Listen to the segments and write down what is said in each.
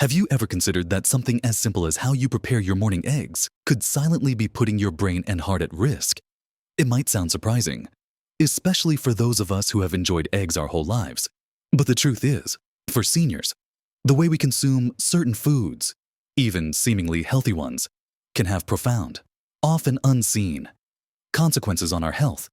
Have you ever considered that something as simple as how you prepare your morning eggs could silently be putting your brain and heart at risk? It might sound surprising, especially for those of us who have enjoyed eggs our whole lives. But the truth is, for seniors, the way we consume certain foods, even seemingly healthy ones, can have profound, often unseen, consequences on our health.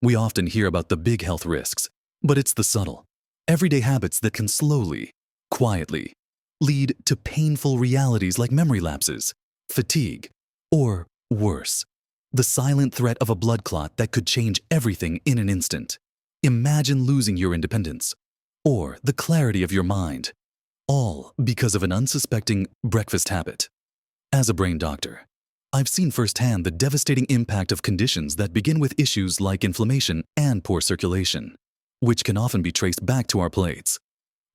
We often hear about the big health risks, but it's the subtle, everyday habits that can slowly, quietly, lead to painful realities like memory lapses, fatigue, or worse, the silent threat of a blood clot that could change everything in an instant. Imagine losing your independence, or the clarity of your mind, all because of an unsuspecting breakfast habit. As a brain doctor, I've seen firsthand the devastating impact of conditions that begin with issues like inflammation and poor circulation, which can often be traced back to our plates.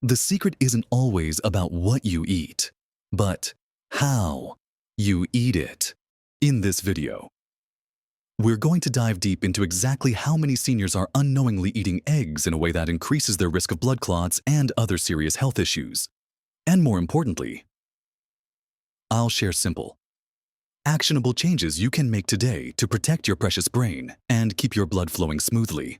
The secret isn't always about what you eat, but how you eat it. In this video, we're going to dive deep into exactly how many seniors are unknowingly eating eggs in a way that increases their risk of blood clots and other serious health issues. And more importantly, I'll share simple, actionable changes you can make today to protect your precious brain and keep your blood flowing smoothly.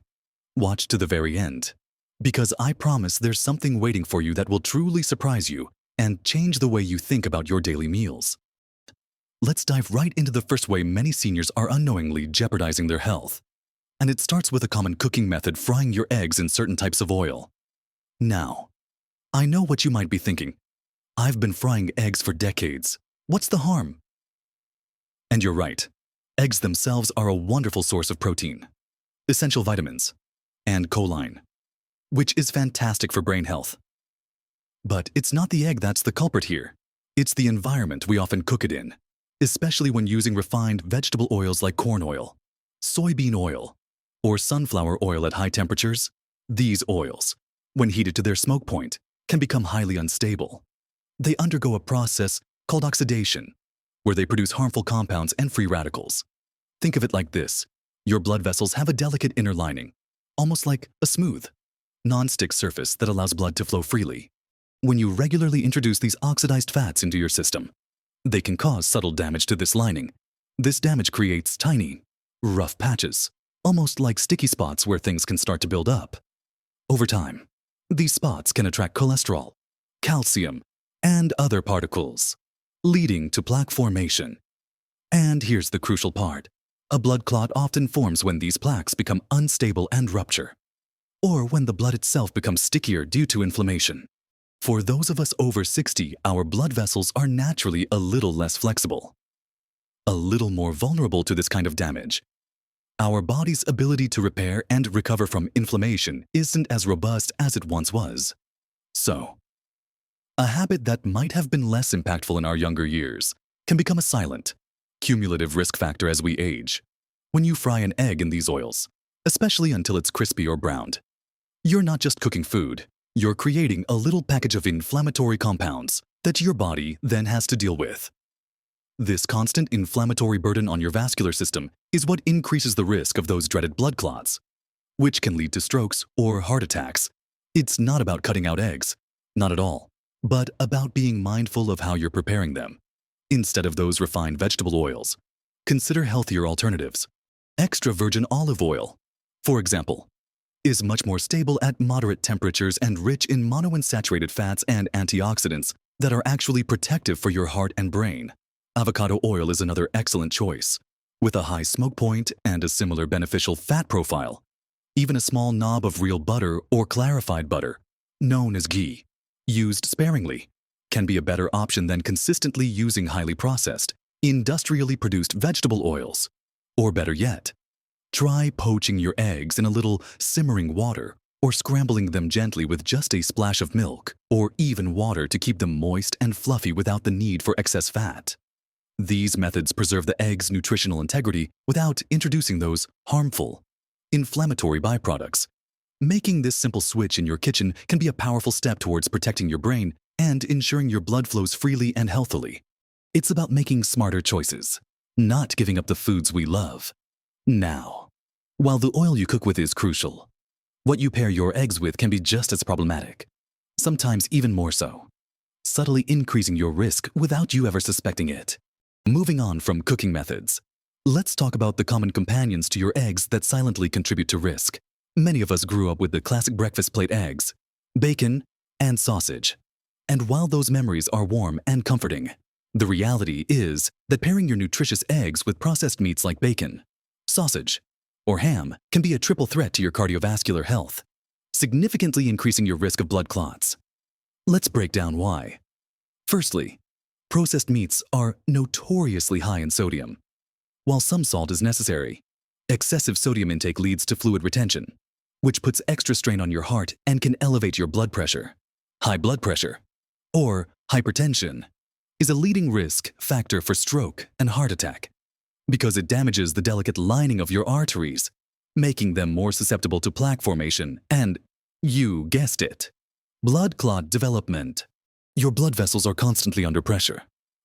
Watch to the very end, because I promise there's something waiting for you that will truly surprise you and change the way you think about your daily meals. Let's dive right into the first way many seniors are unknowingly jeopardizing their health. And it starts with a common cooking method: frying your eggs in certain types of oil. Now, I know what you might be thinking. I've been frying eggs for decades. What's the harm? And you're right. Eggs themselves are a wonderful source of protein, essential vitamins, and choline, which is fantastic for brain health. But it's not the egg that's the culprit here. It's the environment we often cook it in, especially when using refined vegetable oils like corn oil, soybean oil, or sunflower oil at high temperatures. These oils, when heated to their smoke point, can become highly unstable. They undergo a process called oxidation, where they produce harmful compounds and free radicals. Think of it like this: your blood vessels have a delicate inner lining, almost like a smooth, non-stick surface that allows blood to flow freely. When you regularly introduce these oxidized fats into your system, they can cause subtle damage to this lining. This damage creates tiny, rough patches, almost like sticky spots where things can start to build up. Over time, these spots can attract cholesterol, calcium, and other particles, leading to plaque formation. And here's the crucial part: a blood clot often forms when these plaques become unstable and rupture, or when the blood itself becomes stickier due to inflammation. For those of us over 60, our blood vessels are naturally a little less flexible, a little more vulnerable to this kind of damage. Our body's ability to repair and recover from inflammation isn't as robust as it once was. So, a habit that might have been less impactful in our younger years can become a silent, cumulative risk factor as we age. When you fry an egg in these oils, especially until it's crispy or browned, you're not just cooking food. You're creating a little package of inflammatory compounds that your body then has to deal with. This constant inflammatory burden on your vascular system is what increases the risk of those dreaded blood clots, which can lead to strokes or heart attacks. It's not about cutting out eggs, not at all, but about being mindful of how you're preparing them. Instead of those refined vegetable oils, consider healthier alternatives. Extra virgin olive oil, for example, is much more stable at moderate temperatures and rich in monounsaturated fats and antioxidants that are actually protective for your heart and brain. Avocado oil is another excellent choice, with a high smoke point and a similar beneficial fat profile. Even a small knob of real butter or clarified butter, known as ghee, used sparingly, can be a better option than consistently using highly processed, industrially produced vegetable oils. Or better yet, try poaching your eggs in a little simmering water, or scrambling them gently with just a splash of milk, or even water to keep them moist and fluffy without the need for excess fat. These methods preserve the egg's nutritional integrity without introducing those harmful, inflammatory byproducts. Making this simple switch in your kitchen can be a powerful step towards protecting your brain and ensuring your blood flows freely and healthily. It's about making smarter choices, not giving up the foods we love. Now, while the oil you cook with is crucial, what you pair your eggs with can be just as problematic, sometimes even more so. subtly increasing your risk without you ever suspecting it. Moving on from cooking methods, let's talk about the common companions to your eggs that silently contribute to risk. Many of us grew up with the classic breakfast plate eggs, bacon, and sausage. And while those memories are warm and comforting, the reality is that pairing your nutritious eggs with processed meats like bacon, sausage, or ham can be a triple threat to your cardiovascular health, significantly increasing your risk of blood clots. Let's break down why. Firstly, processed meats are notoriously high in sodium. While some salt is necessary, excessive sodium intake leads to fluid retention, which puts extra strain on your heart and can elevate your blood pressure. High blood pressure, or hypertension, is a leading risk factor for stroke and heart attack because it damages the delicate lining of your arteries, making them more susceptible to plaque formation and, you guessed it, blood clot development. Your blood vessels are constantly under pressure,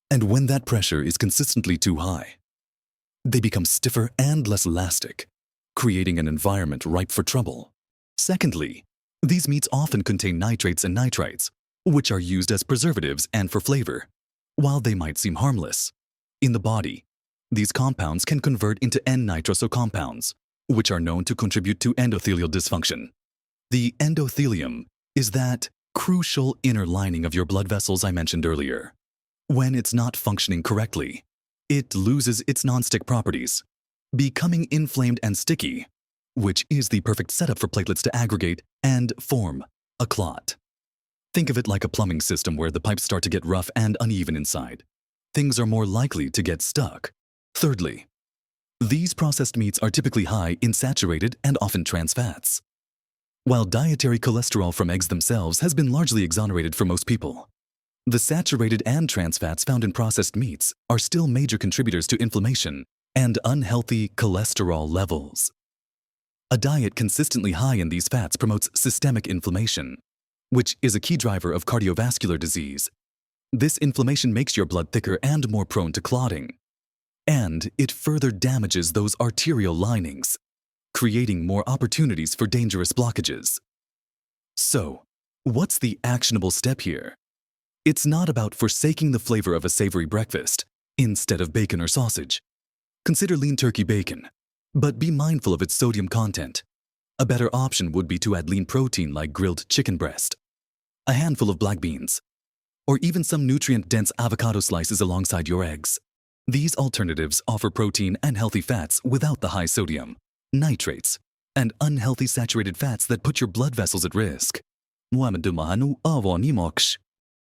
and when that pressure is consistently too high, they become stiffer and less elastic, creating an environment ripe for trouble. Secondly, these meats often contain nitrates and nitrites, which are used as preservatives and for flavor. While they might seem harmless, in the body, these compounds can convert into N-nitroso compounds, which are known to contribute to endothelial dysfunction. The endothelium is that crucial inner lining of your blood vessels I mentioned earlier. When it's not functioning correctly, it loses its non-stick properties, becoming inflamed and sticky, which is the perfect setup for platelets to aggregate and form a clot. Think of it like a plumbing system where the pipes start to get rough and uneven inside. Things are more likely to get stuck. Thirdly, these processed meats are typically high in saturated and often trans fats. While dietary cholesterol from eggs themselves has been largely exonerated for most people, the saturated and trans fats found in processed meats are still major contributors to inflammation and unhealthy cholesterol levels. A diet consistently high in these fats promotes systemic inflammation, which is a key driver of cardiovascular disease. This inflammation makes your blood thicker and more prone to clotting, and it further damages those arterial linings, creating more opportunities for dangerous blockages. So, what's the actionable step here? It's not about forsaking the flavor of a savory breakfast instead of bacon or sausage. Consider lean turkey bacon, but be mindful of its sodium content. A better option would be to add lean protein like grilled chicken breast, a handful of black beans, or even some nutrient-dense avocado slices alongside your eggs. These alternatives offer protein and healthy fats without the high sodium, nitrates, and unhealthy saturated fats that put your blood vessels at risk.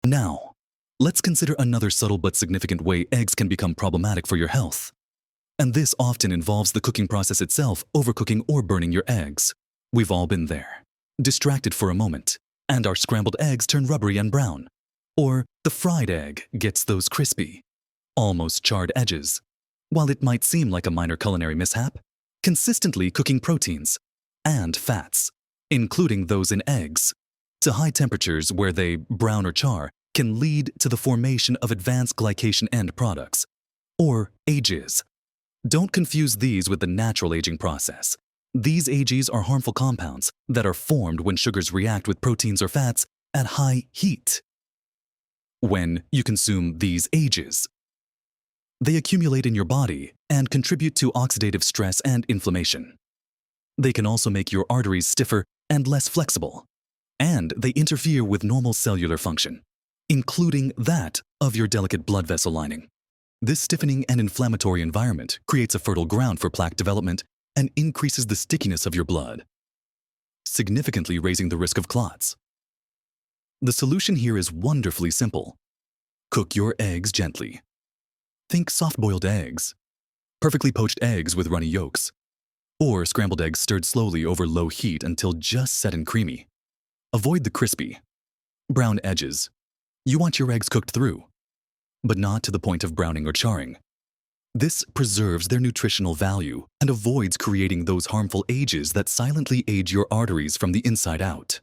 Now, let's consider another subtle but significant way eggs can become problematic for your health. And this often involves the cooking process itself, overcooking or burning your eggs. We've all been there, distracted for a moment, and our scrambled eggs turn rubbery and brown. Or the fried egg gets those crispy, almost charred edges. While it might seem like a minor culinary mishap, consistently cooking proteins and fats, including those in eggs, to high temperatures where they brown or char can lead to the formation of advanced glycation end products, or AGEs. Don't confuse these with the natural aging process. These AGEs are harmful compounds that are formed when sugars react with proteins or fats at high heat. When you consume these AGEs, they accumulate in your body and contribute to oxidative stress and inflammation. They can also make your arteries stiffer and less flexible, and they interfere with normal cellular function, including that of your delicate blood vessel lining. This stiffening and inflammatory environment creates a fertile ground for plaque development and increases the stickiness of your blood, significantly raising the risk of clots. The solution here is wonderfully simple. Cook your eggs gently. Think soft-boiled eggs, perfectly poached eggs with runny yolks, or scrambled eggs stirred slowly over low heat until just set and creamy. Avoid the crispy, brown edges. You want your eggs cooked through, but not to the point of browning or charring. This preserves their nutritional value and avoids creating those harmful AGEs that silently age your arteries from the inside out.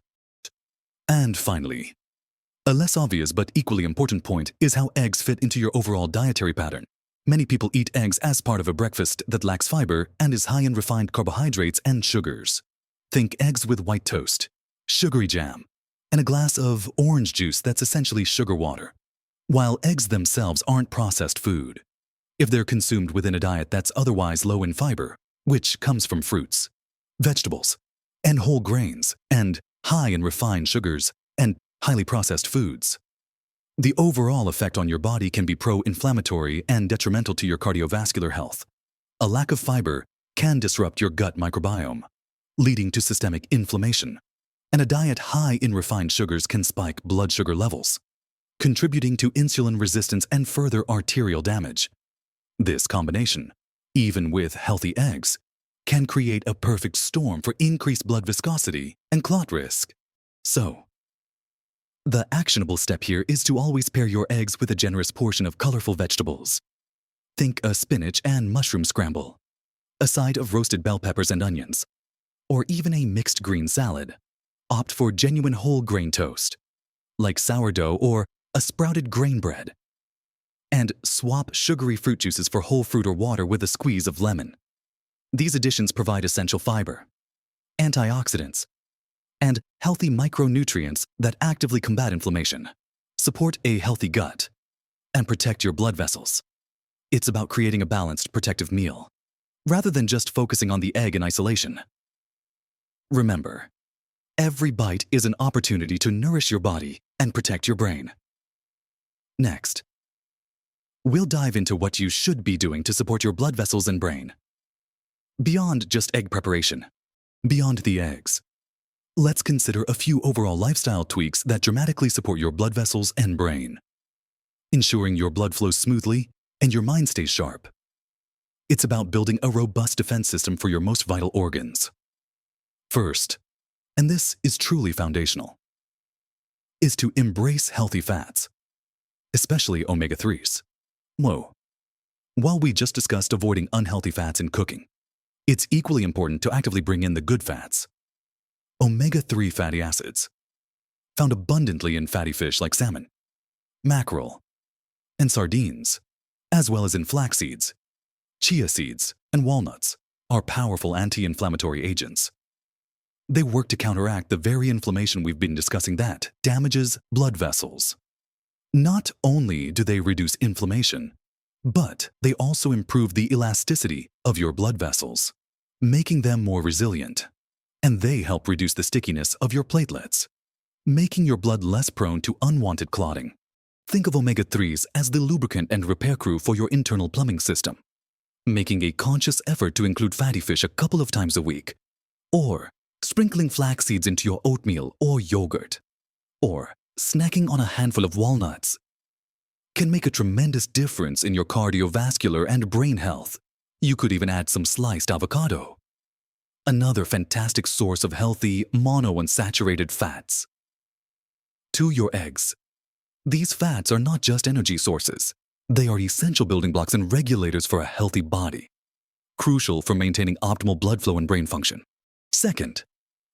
And finally, a less obvious but equally important point is how eggs fit into your overall dietary pattern. Many people eat eggs as part of a breakfast that lacks fiber and is high in refined carbohydrates and sugars. Think eggs with white toast, sugary jam, and a glass of orange juice that's essentially sugar water. While eggs themselves aren't processed food, if they're consumed within a diet that's otherwise low in fiber, which comes from fruits, vegetables, and whole grains, and high in refined sugars and highly processed foods, the overall effect on your body can be pro-inflammatory and detrimental to your cardiovascular health. A lack of fiber can disrupt your gut microbiome, leading to systemic inflammation, and a diet high in refined sugars can spike blood sugar levels, contributing to insulin resistance and further arterial damage. This combination, even with healthy eggs, can create a perfect storm for increased blood viscosity and clot risk. So, the actionable step here is to always pair your eggs with a generous portion of colorful vegetables. Think a spinach and mushroom scramble, a side of roasted bell peppers and onions, or even a mixed green salad. Opt for genuine whole grain toast, like sourdough or a sprouted grain bread. And swap sugary fruit juices for whole fruit or water with a squeeze of lemon. These additions provide essential fiber, antioxidants, and healthy micronutrients that actively combat inflammation, support a healthy gut, and protect your blood vessels. It's about creating a balanced, protective meal, rather than just focusing on the egg in isolation. Remember, every bite is an opportunity to nourish your body and protect your brain. Next, we'll dive into what you should be doing to support your blood vessels and brain. Beyond just egg preparation, beyond the eggs, let's consider a few overall lifestyle tweaks that dramatically support your blood vessels and brain, ensuring your blood flows smoothly and your mind stays sharp. It's about building a robust defense system for your most vital organs. First, and this is truly foundational, is to embrace healthy fats, especially omega-3s. While we just discussed avoiding unhealthy fats in cooking, it's equally important to actively bring in the good fats. Omega-3 fatty acids, found abundantly in fatty fish like salmon, mackerel, and sardines, as well as in flax seeds, chia seeds, and walnuts, are powerful anti-inflammatory agents. They work to counteract the very inflammation we've been discussing that damages blood vessels. Not only do they reduce inflammation, but they also improve the elasticity of your blood vessels, making them more resilient. And they help reduce the stickiness of your platelets, making your blood less prone to unwanted clotting. Think of omega-3s as the lubricant and repair crew for your internal plumbing system, making a conscious effort to include fatty fish a couple of times a week, or sprinkling flax seeds into your oatmeal or yogurt, or snacking on a handful of walnuts can make a tremendous difference in your cardiovascular and brain health. You could even add some sliced avocado, another fantastic source of healthy monounsaturated fats, to your eggs. These fats are not just energy sources. They are essential building blocks and regulators for a healthy body, crucial for maintaining optimal blood flow and brain function. Second,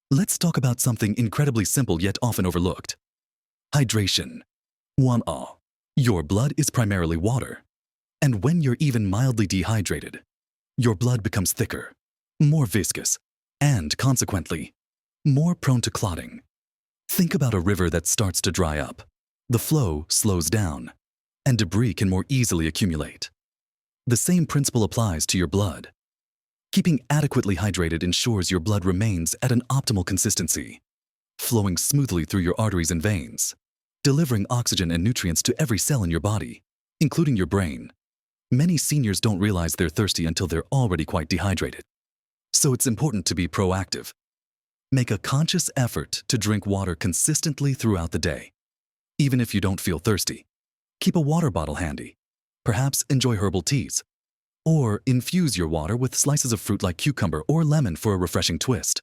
let's talk about something incredibly simple yet often overlooked: hydration. 1A. Your blood is primarily water, and when you're even mildly dehydrated, your blood becomes thicker, more viscous, and consequently, more prone to clotting. Think about a river that starts to dry up. The flow slows down, and debris can more easily accumulate. The same principle applies to your blood. Keeping adequately hydrated ensures your blood remains at an optimal consistency, flowing smoothly through your arteries and veins, delivering oxygen and nutrients to every cell in your body, including your brain. Many seniors don't realize they're thirsty until they're already quite dehydrated. So it's important to be proactive. Make a conscious effort to drink water consistently throughout the day. Even if you don't feel thirsty, keep a water bottle handy. Perhaps enjoy herbal teas, or infuse your water with slices of fruit like cucumber or lemon for a refreshing twist.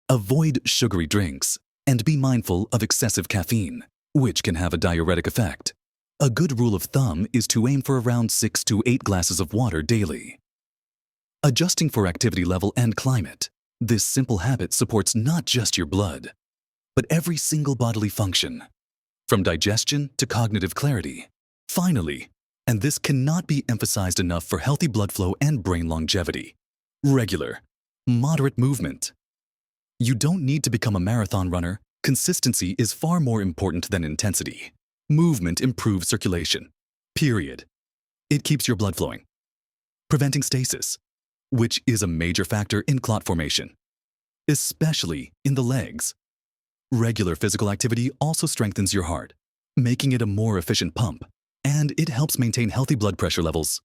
Avoid sugary drinks and be mindful of excessive caffeine, which can have a diuretic effect. A good rule of thumb is to aim for around 6 to 8 glasses of water daily. Adjusting for activity level and climate, this simple habit supports not just your blood, but every single bodily function, from digestion to cognitive clarity. Finally, and this cannot be emphasized enough for healthy blood flow and brain longevity, regular, moderate movement. You don't need to become a marathon runner, Consistency is far more important than intensity. Movement improves circulation. Period. It keeps your blood flowing, preventing stasis, which is a major factor in clot formation, especially in the legs. Regular physical activity also strengthens your heart, making it a more efficient pump, and it helps maintain healthy blood pressure levels.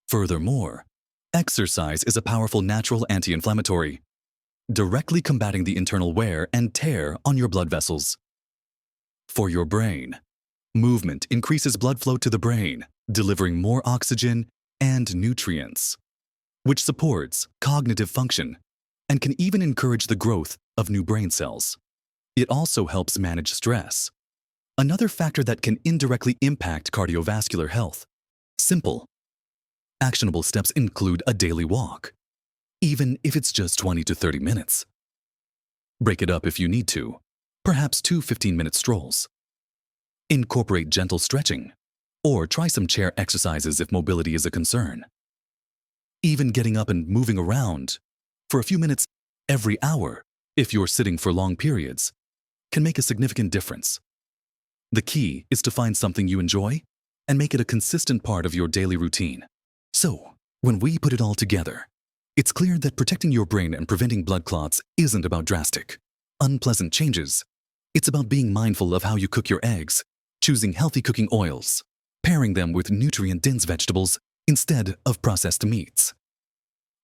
Furthermore, exercise is a powerful natural anti-inflammatory, directly combating the internal wear and tear on your blood vessels. For your brain, movement increases blood flow to the brain, delivering more oxygen and nutrients, which supports cognitive function and can even encourage the growth of new brain cells. It also helps manage stress, another factor that can indirectly impact cardiovascular health. Simple, actionable steps include a daily walk, even if it's just 20 to 30 minutes. Break it up if you need to, perhaps 2 15-minute strolls. Incorporate gentle stretching, or try some chair exercises if mobility is a concern. Even getting up and moving around for a few minutes every hour, if you're sitting for long periods, can make a significant difference. The key is to find something you enjoy and make it a consistent part of your daily routine. So, when we put it all together, it's clear that protecting your brain and preventing blood clots isn't about drastic, unpleasant changes. It's about being mindful of how you cook your eggs, choosing healthy cooking oils, pairing them with nutrient-dense vegetables instead of processed meats,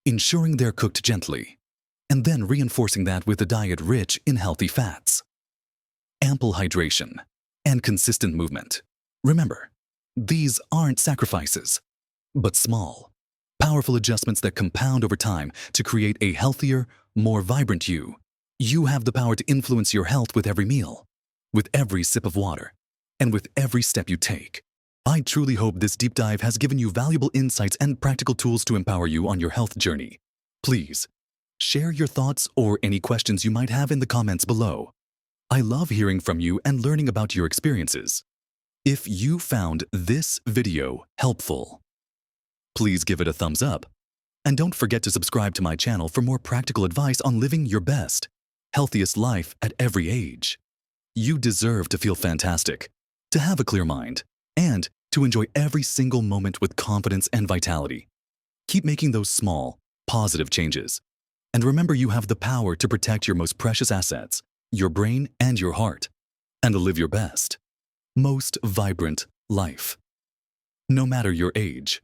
ensuring they're cooked gently, and then reinforcing that with a diet rich in healthy fats, ample hydration, and consistent movement. Remember, these aren't sacrifices, but small, powerful adjustments that compound over time to create a healthier, more vibrant you. You have the power to influence your health with every meal, with every sip of water, and with every step you take. I truly hope this deep dive has given you valuable insights and practical tools to empower you on your health journey. Please, share your thoughts or any questions you might have in the comments below. I love hearing from you and learning about your experiences. If you found this video helpful, please give it a thumbs up. And don't forget to subscribe to my channel for more practical advice on living your best, healthiest life at every age. You deserve to feel fantastic, to have a clear mind, and to enjoy every single moment with confidence and vitality. Keep making those small, positive changes. And remember, you have the power to protect your most precious assets, your brain and your heart, and to live your best, most vibrant life. No matter your age,